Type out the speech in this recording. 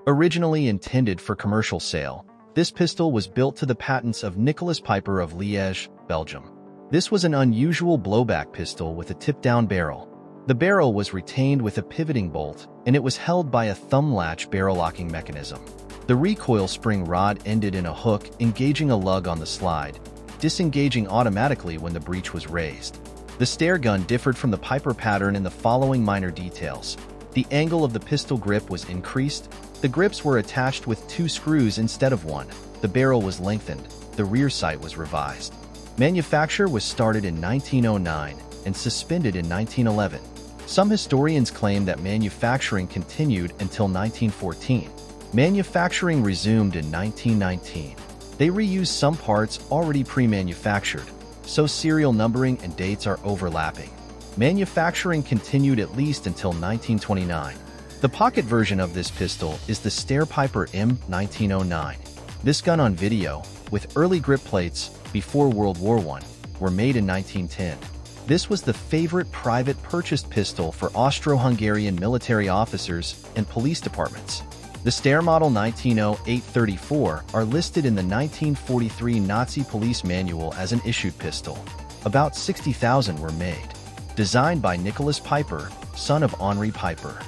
Originally intended for commercial sale, this pistol was built to the patents of Nicolas Pieper of Liège, Belgium. This was an unusual blowback pistol with a tip-down barrel. The barrel was retained with a pivoting bolt, and it was held by a thumb-latch barrel-locking mechanism. The recoil spring rod ended in a hook engaging a lug on the slide, disengaging automatically when the breech was raised. The Steyr gun differed from the Pieper pattern in the following minor details. The angle of the pistol grip was increased. The grips were attached with 2 screws instead of 1. The barrel was lengthened. The rear sight was revised. Manufacture was started in 1909 and suspended in 1911. Some historians claim that manufacturing continued until 1914. Manufacturing resumed in 1919. They reused some parts already pre-manufactured, so serial numbering and dates are overlapping. Manufacturing continued at least until 1929. The pocket version of this pistol is the Steyr-Pieper M1909. This gun on video, with early grip plates before World War I, were made in 1910. This was the favorite private purchased pistol for Austro-Hungarian military officers and police departments. The Steyr model 1908-34 are listed in the 1943 Nazi police manual as an issued pistol. About 60,000 were made. Designed by Nicolas Pieper, son of Henri Pieper.